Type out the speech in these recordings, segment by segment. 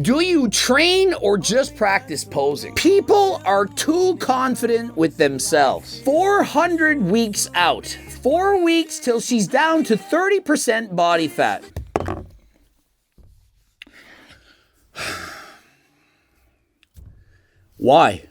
Do you train or just practice posing? People are too confident with themselves. 400 weeks out. 4 weeks till she's down to 30% body fat. Why?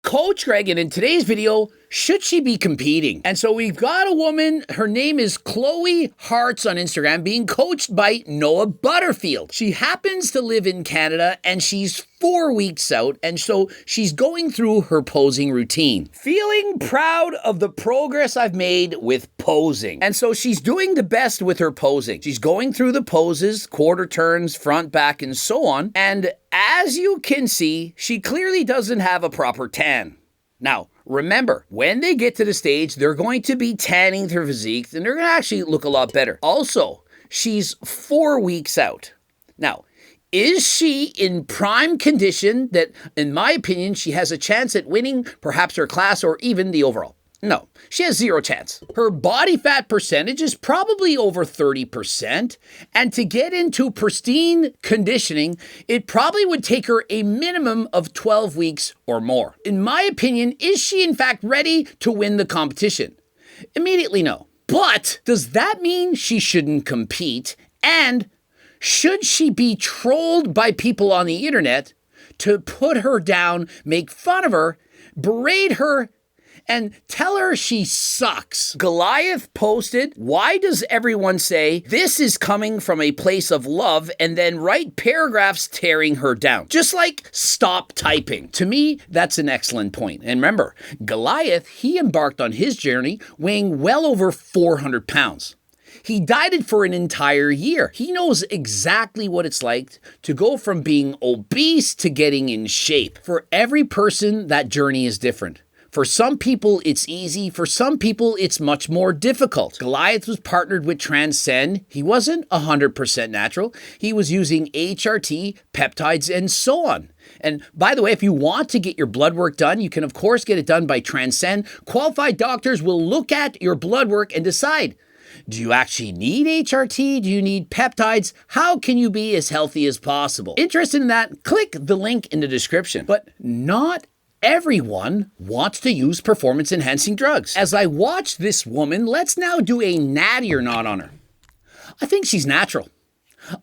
Coach Greg, and in today's video, should she be competing? And so we've got a woman, her name is Chloe Hearts on Instagram, being coached by Noah Butterfield. She happens to live in Canada and she's 4 weeks out, and so she's going through her posing routine. Feeling proud of the progress I've made with posing. And so she's doing the best with her posing. She's going through the poses, quarter turns, front, back, and so on. And as you can see, she clearly doesn't have a proper tan. Now, remember, when they get to the stage, they're going to be tanning their physique and they're going to actually look a lot better. Also, she's 4 weeks out. Now, is she in prime condition that, in my opinion, she has a chance at winning perhaps her class or even the overall? No, she has zero chance. Her body fat percentage is probably over 30%, and to get into pristine conditioning, it probably would take her a minimum of 12 weeks or more. In my opinion, is she in fact ready to win the competition? Immediately no. But does that mean she shouldn't compete? And should she be trolled by people on the internet to put her down, make fun of her, berate her, and tell her she sucks? Goliath posted, "Why does everyone say this is coming from a place of love," and then write paragraphs tearing her down? Just like stop typing. To me, that's an excellent point. And remember, Goliath, he embarked on his journey weighing well over 400 pounds. He dieted for an entire year. He knows exactly what it's like to go from being obese to getting in shape. For every person, that journey is different. For some people, it's easy. For some people, it's much more difficult. Goliath was partnered with Transcend. He wasn't 100% natural. He was using HRT, peptides, and so on. And by the way, if you want to get your blood work done, you can of course get it done by Transcend. Qualified doctors will look at your blood work and decide, do you actually need HRT? Do you need peptides? How can you be as healthy as possible? Interested in that? Click the link in the description. But not everyone wants to use performance-enhancing drugs. As I watch this woman, let's now do a natty or not on her. I think she's natural.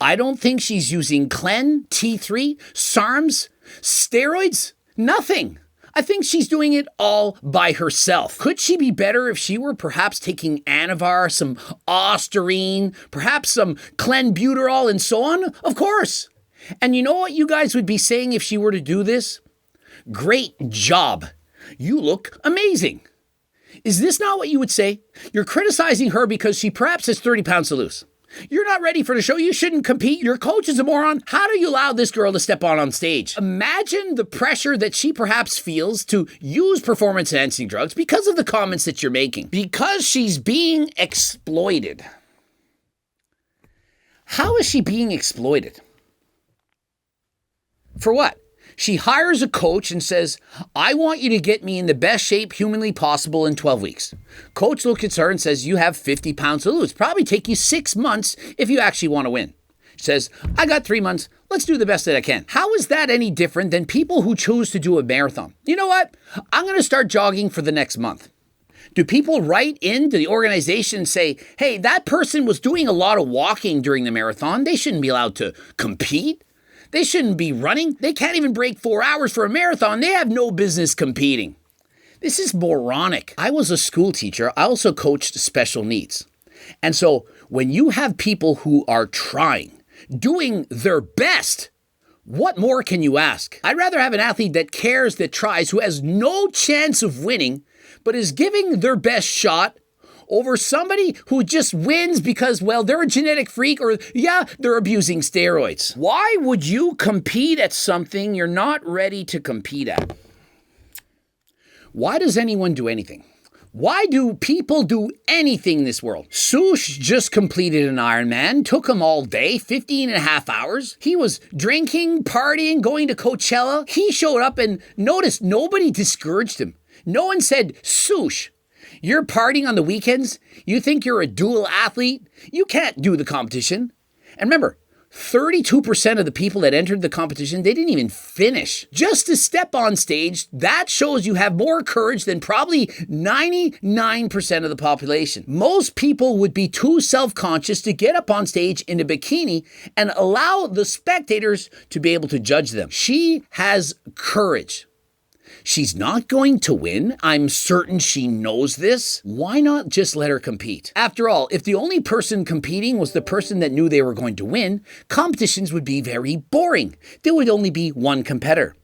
I don't think she's using Clen, T3, SARMs, steroids, nothing. I think she's doing it all by herself. Could she be better if she were perhaps taking Anavar, some Ostarine, perhaps some Clenbuterol and so on? Of course. And you know what you guys would be saying if she were to do this? Great job. You look amazing. Is this not what you would say? You're criticizing her because she perhaps has 30 pounds to lose. You're not ready for the show. You shouldn't compete. Your coach is a moron. How do you allow this girl to step on stage? Imagine the pressure that she perhaps feels to use performance-enhancing drugs because of the comments that you're making. Because she's being exploited. How is she being exploited? For what? She hires a coach and says, I want you to get me in the best shape humanly possible in 12 weeks. Coach looks at her and says, you have 50 pounds to lose. Probably take you 6 months if you actually want to win. She says, I got 3 months. Let's do the best that I can. How is that any different than people who choose to do a marathon? You know what? I'm going to start jogging for the next month. Do people write into the organization and say, hey, that person was doing a lot of walking during the marathon. They shouldn't be allowed to compete. They shouldn't be running. They can't even break 4 hours for a marathon. They have no business competing. This is moronic. I was a school teacher. I also coached special needs. And so when you have people who are trying, doing their best, what more can you ask? I'd rather have an athlete that cares, that tries, who has no chance of winning, but is giving their best shot over somebody who just wins because, well, they're a genetic freak or, yeah, they're abusing steroids. Why would you compete at something you're not ready to compete at? Why does anyone do anything? Why do people do anything in this world? Sush just completed an Ironman, took him all day, 15 and a half hours. He was drinking, partying, going to Coachella. He showed up and noticed nobody discouraged him. No one said, Sush, You're partying on the weekends? You think you're a dual athlete? You can't do the competition. And remember, 32% of the people that entered the competition, they didn't even finish. Just to step on stage, that shows you have more courage than probably 99% of the population. Most people would be too self-conscious to get up on stage in a bikini and allow the spectators to be able to judge them. She has courage. She's not going to win. I'm certain she knows this. Why not just let her compete? After all, if the only person competing was the person that knew they were going to win, competitions would be very boring. There would only be one competitor.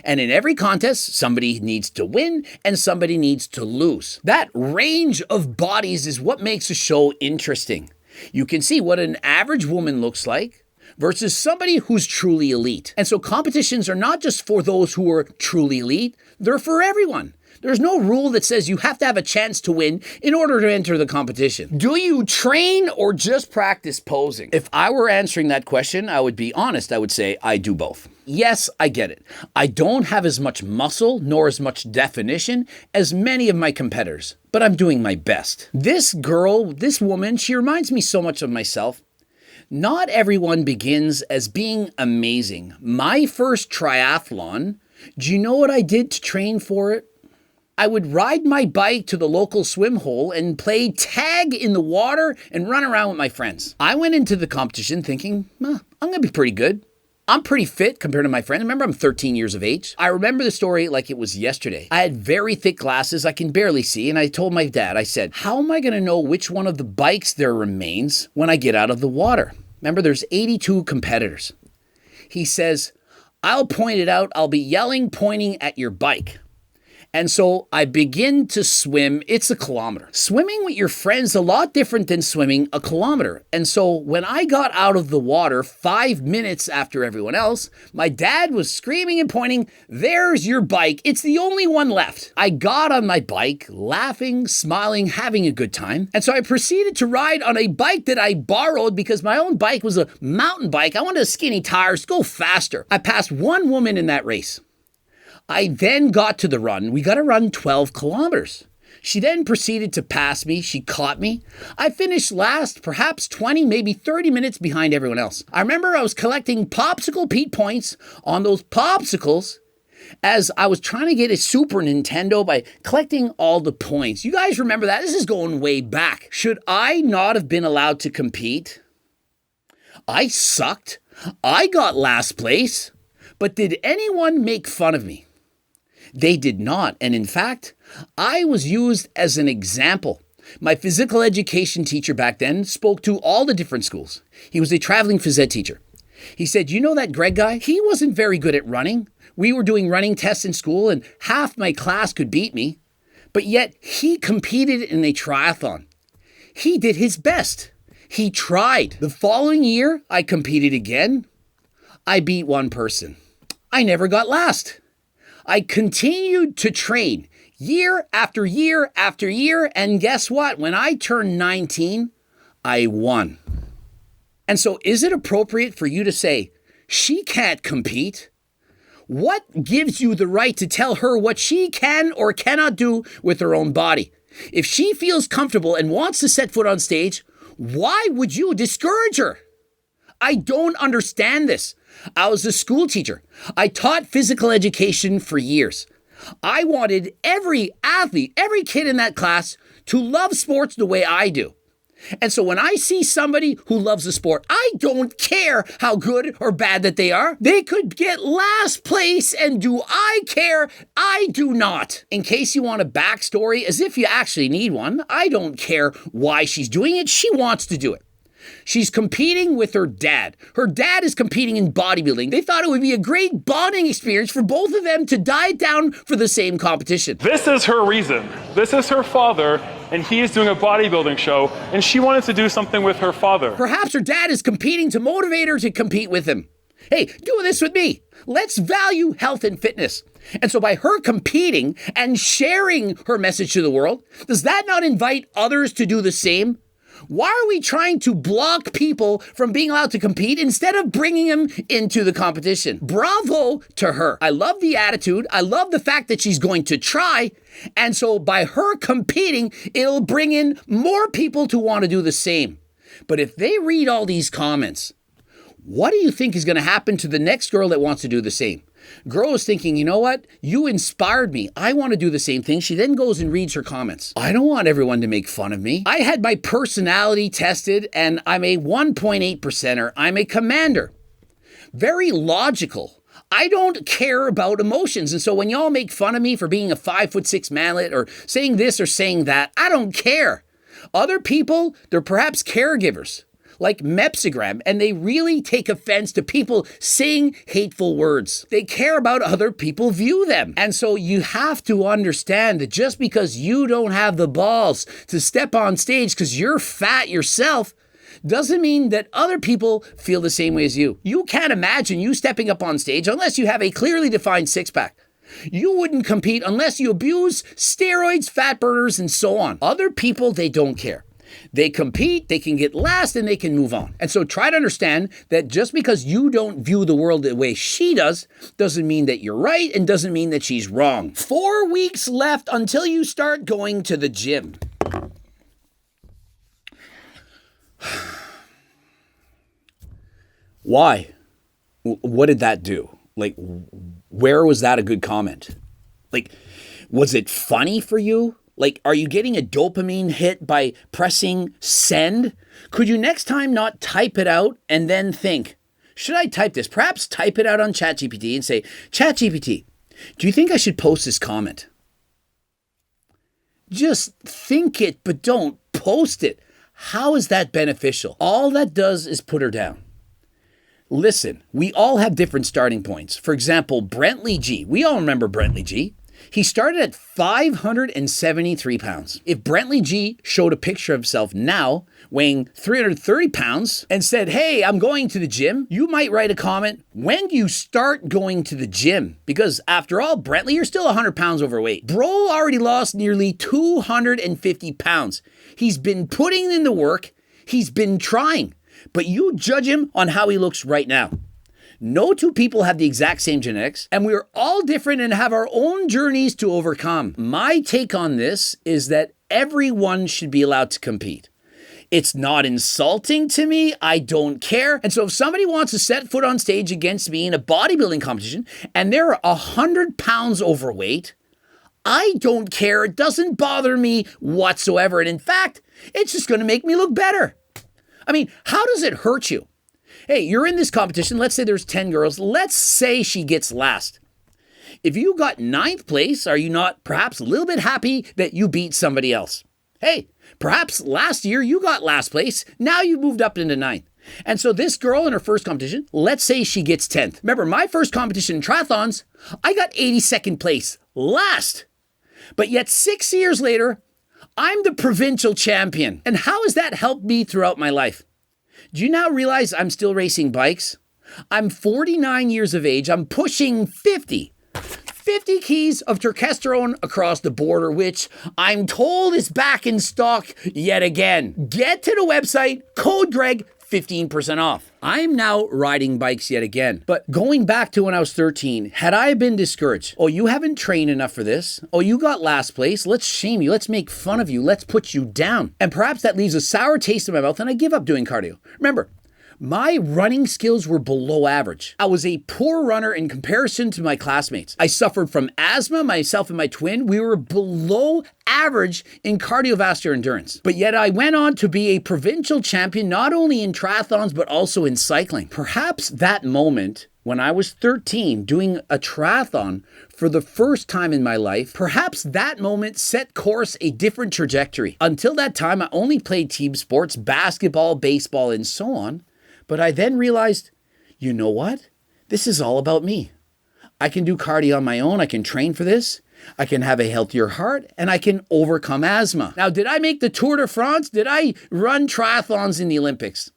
And in every contest, somebody needs to win and somebody needs to lose. That range of bodies is what makes a show interesting. You can see what an average woman looks like versus somebody who's truly elite. And so competitions are not just for those who are truly elite, they're for everyone. There's no rule that says you have to have a chance to win in order to enter the competition. Do you train or just practice posing? If I were answering that question, I would be honest. I would say I do both. Yes, I get it. I don't have as much muscle nor as much definition as many of my competitors, but I'm doing my best. This girl, this woman, she reminds me so much of myself. Not everyone begins as being amazing. My first triathlon, do you know what I did to train for it? I would ride my bike to the local swim hole and play tag in the water and run around with my friends. I went into the competition thinking, I'm going to be pretty good. I'm pretty fit compared to my friends. Remember, I'm 13 years of age. I remember the story like it was yesterday. I had very thick glasses I can barely see, and I told my dad, I said, how am I going to know which one of the bikes there remains when I get out of the water? Remember, there's 82 competitors. He says, I'll point it out. I'll be yelling, pointing at your bike. And so I begin to swim. It's a kilometer. Swimming with your friends is a lot different than swimming a kilometer. And so when I got out of the water 5 minutes after everyone else, my dad was screaming and pointing, there's your bike. It's the only one left. I got on my bike, laughing, smiling, having a good time. And so I proceeded to ride on a bike that I borrowed because my own bike was a mountain bike. I wanted skinny tires, go faster. I passed one woman in that race. I then got to the run. We got to run 12 kilometers. She then proceeded to pass me. She caught me. I finished last, perhaps 20, maybe 30 minutes behind everyone else. I remember I was collecting Popsicle Pete points on those popsicles as I was trying to get a Super Nintendo by collecting all the points. You guys remember that? This is going way back. Should I not have been allowed to compete? I sucked. I got last place. But did anyone make fun of me? They did not. And in fact, I was used as an example. My physical education teacher back then spoke to all the different schools. He was a traveling phys ed teacher. He said, you know that Greg guy? He wasn't very good at running. We were doing running tests in school and half my class could beat me. But yet he competed in a triathlon. He did his best. He tried. The following year, I competed again. I beat one person. I never got last. I continued to train year after year after year. And guess what? When I turned 19, I won. And so is it appropriate for you to say, she can't compete? What gives you the right to tell her what she can or cannot do with her own body? If she feels comfortable and wants to set foot on stage, why would you discourage her? I don't understand this. I was a school teacher. I taught physical education for years. I wanted every athlete, every kid in that class to love sports the way I do. And so when I see somebody who loves a sport, I don't care how good or bad that they are. They could get last place, and do I care? I do not. In case you want a backstory, as if you actually need one, I don't care why she's doing it. She wants to do it. She's competing with her dad. Her dad is competing in bodybuilding. They thought it would be a great bonding experience for both of them to diet down for the same competition. This is her reason. This is her father, and he is doing a bodybuilding show, and she wanted to do something with her father. Perhaps her dad is competing to motivate her to compete with him. Hey, do this with me. Let's value health and fitness. And so by her competing and sharing her message to the world, does that not invite others to do the same? Why are we trying to block people from being allowed to compete instead of bringing them into the competition? Bravo to her. I love the attitude. I love the fact that she's going to try. And so by her competing, it'll bring in more people to want to do the same. But if they read all these comments, what do you think is going to happen to the next girl that wants to do the same? Girl is thinking, you know what? You inspired me. I want to do the same thing. She then goes and reads her comments. I don't want everyone to make fun of me. I had my personality tested and I'm a 1.8%er. I'm a commander. Very logical. I don't care about emotions. And so when y'all make fun of me for being a 5'6" manlet or saying this or saying that, I don't care. Other people, they're perhaps caregivers, like Mepsigram, and they really take offense to people saying hateful words. They care about other people view them. And so you have to understand that just because you don't have the balls to step on stage because you're fat yourself, doesn't mean that other people feel the same way as you. You can't imagine you stepping up on stage unless you have a clearly defined six-pack. You wouldn't compete unless you abuse steroids, fat burners, and so on. Other people, they don't care. They compete, they can get last, and they can move on. And so try to understand that just because you don't view the world the way she does, doesn't mean that you're right and doesn't mean that she's wrong. 4 weeks left until you start going to the gym. Why? What did that do? Like, where was that a good comment? Like, was it funny for you? Like, are you getting a dopamine hit by pressing send? Could you next time not type it out and then think, should I type this? Perhaps type it out on ChatGPT and say, ChatGPT, do you think I should post this comment? Just think it, but don't post it. How is that beneficial? All that does is put her down. Listen, we all have different starting points. For example, Brentley G. We all remember Brentley G. He started at 573 pounds. If Brentley G showed a picture of himself now weighing 330 pounds and said, hey, I'm going to the gym, you might write a comment, when do you start going to the gym? Because after all, Brentley, you're still 100 pounds overweight. Bro already lost nearly 250 pounds. He's been putting in the work. He's been trying. But you judge him on how he looks right now. No two people have the exact same genetics, and we're all different and have our own journeys to overcome. My take on this is that everyone should be allowed to compete. It's not insulting to me. I don't care. And so if somebody wants to set foot on stage against me in a bodybuilding competition and they're 100 pounds overweight, I don't care. It doesn't bother me whatsoever. And in fact, it's just going to make me look better. I mean, how does it hurt you? Hey, you're in this competition. Let's say there's 10 girls. Let's say she gets last. If you got 9th place, are you not perhaps a little bit happy that you beat somebody else? Hey, perhaps last year you got last place. Now you moved up into 9th. And so this girl in her first competition, let's say she gets 10th. Remember, my first competition in triathlons, I got 82nd place, last. But yet 6 years later, I'm the provincial champion. And how has that helped me throughout my life? Do you now realize I'm still racing bikes? I'm 49 years of age. I'm pushing 50. 50 keys of testosterone across the border, which I'm told is back in stock yet again. Get to the website, code Greg, 15% off. I am now riding bikes yet again. But going back to when I was 13, had I been discouraged, oh, you haven't trained enough for this. Oh, you got last place. Let's shame you. Let's make fun of you. Let's put you down. And perhaps that leaves a sour taste in my mouth and I give up doing cardio. Remember, my running skills were below average. I was a poor runner in comparison to my classmates. I suffered from asthma, myself and my twin. We were below average in cardiovascular endurance. But yet I went on to be a provincial champion, not only in triathlons, but also in cycling. Perhaps that moment when I was 13 doing a triathlon for the first time in my life, perhaps that moment set course a different trajectory. Until that time, I only played team sports, basketball, baseball, and so on. But I then realized, you know what? This is all about me. I can do cardio on my own. I can train for this. I can have a healthier heart and I can overcome asthma. Now, did I make the Tour de France? Did I run triathlons in the Olympics?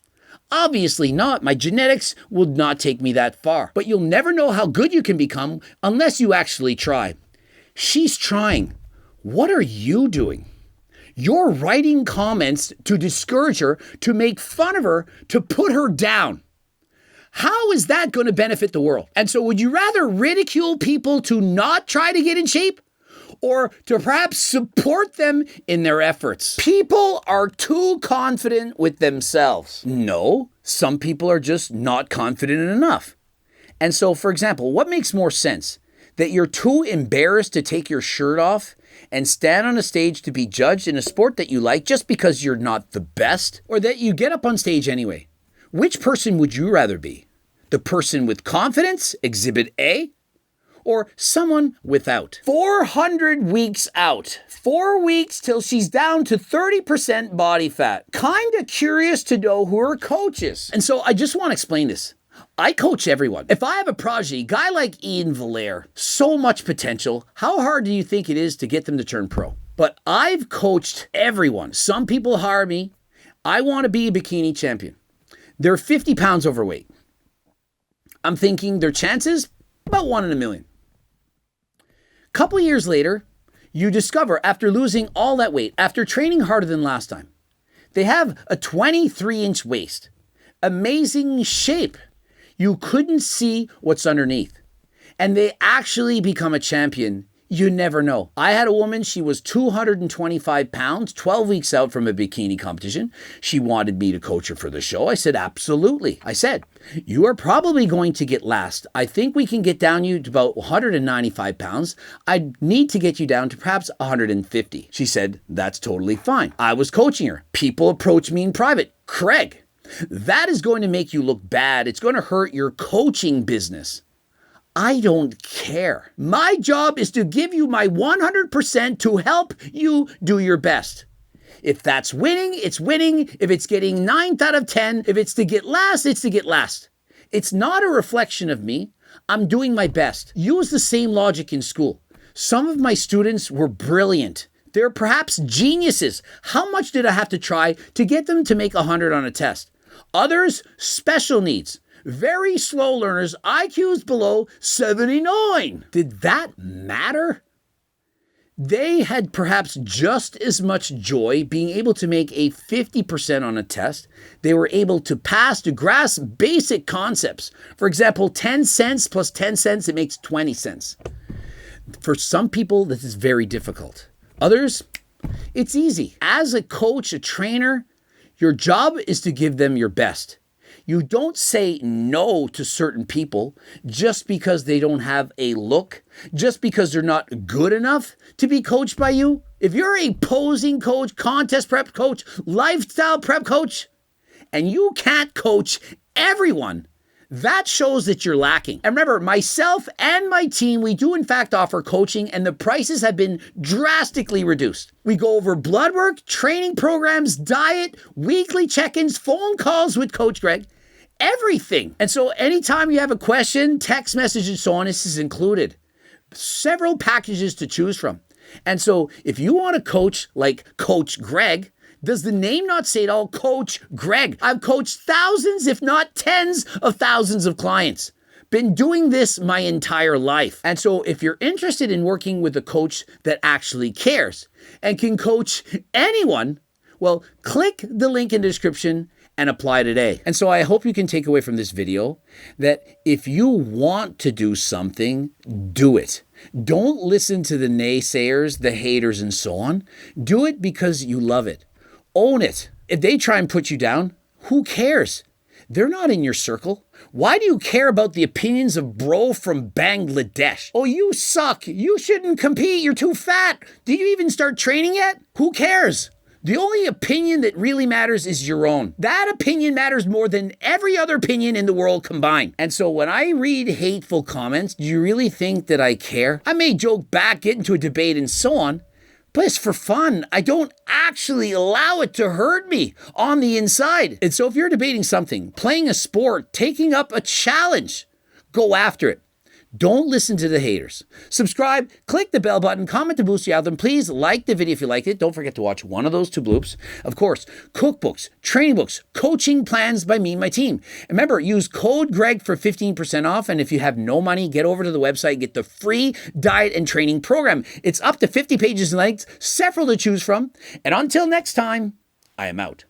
Obviously not. My genetics would not take me that far. But you'll never know how good you can become unless you actually try. She's trying. What are you doing? You're writing comments to discourage her, to make fun of her, to put her down. How is that going to benefit the world? And so would you rather ridicule people to not try to get in shape or to perhaps support them in their efforts? People are too confident with themselves. No, some people are just not confident enough. And so, for example, what makes more sense? That you're too embarrassed to take your shirt off and stand on a stage to be judged in a sport that you like just because you're not the best, or that you get up on stage anyway? Which person would you rather be? The person with confidence, exhibit A, or someone without? 400 weeks out. 4 weeks till she's down to 30% body fat. Kinda curious to know who her coach is. And so I just want to explain this. I coach everyone. If I have a prodigy, guy like Ian Valère, so much potential, how hard do you think it is to get them to turn pro? But I've coached everyone. Some people hire me. I want to be a bikini champion. They're 50 pounds overweight. I'm thinking their chances, about 1 in a million. Couple years later, you discover after losing all that weight, after training harder than last time, they have a 23-inch waist. Amazing shape. You couldn't see what's underneath. And they actually become a champion. You never know. I had a woman, she was 225 pounds, 12 weeks out from a bikini competition. She wanted me to coach her for the show. I said, absolutely. I said, you are probably going to get last. I think we can get down you to about 195 pounds. I need to get you down to perhaps 150. She said, that's totally fine. I was coaching her. People approached me in private. Craig, that is going to make you look bad. It's going to hurt your coaching business. I don't care. My job is to give you my 100% to help you do your best. If that's winning, it's winning. If it's getting 9th out of 10, if it's to get last, it's to get last. It's not a reflection of me. I'm doing my best. Use the same logic in school. Some of my students were brilliant. They're perhaps geniuses. How much did I have to try to get them to make 100 on a test? Others, special needs. Very slow learners, IQs below 79. Did that matter? They had perhaps just as much joy being able to make a 50% on a test. They were able to pass to grasp basic concepts. For example, 10 cents plus 10 cents, it makes 20 cents. For some people, this is very difficult. Others, it's easy. As a coach, a trainer, your job is to give them your best. You don't say no to certain people just because they don't have a look, just because they're not good enough to be coached by you. If you're a posing coach, contest prep coach, lifestyle prep coach, and you can't coach everyone, that shows that you're lacking. And remember, myself and my team, we do in fact offer coaching, and the prices have been drastically reduced. We go over blood work, training programs, diet, weekly check-ins, phone calls with Coach Greg, everything. And so anytime you have a question, text message and so on, this is included. Several packages to choose from. And so if you want to coach like Coach Greg, does the name not say it all? Coach Greg. I've coached thousands, if not tens of thousands of clients. Been doing this my entire life. And so if you're interested in working with a coach that actually cares and can coach anyone, well, click the link in the description and apply today. And so I hope you can take away from this video that if you want to do something, do it. Don't listen to the naysayers, the haters, and so on. Do it because you love it. Own it. If they try and put you down, who cares? They're not in your circle. Why do you care about the opinions of bro from Bangladesh? Oh, you suck. You shouldn't compete. You're too fat. Did you even start training yet? Who cares? The only opinion that really matters is your own. That opinion matters more than every other opinion in the world combined. And so when I read hateful comments, do you really think that I care? I may joke back, get into a debate and so on, but it's for fun. I don't actually allow it to hurt me on the inside. And so if you're debating something, playing a sport, taking up a challenge, go after it. Don't listen to the haters. Subscribe, click the bell button, comment to boost you out, and please like the video if you liked it. Don't forget to watch one of those 2 bloops. Of course, cookbooks, training books, coaching plans by me and my team. And remember, use code Greg for 15% off. And if you have no money, get over to the website, get the free diet and training program. It's up to 50 pages in length, several to choose from. And until next time, I am out.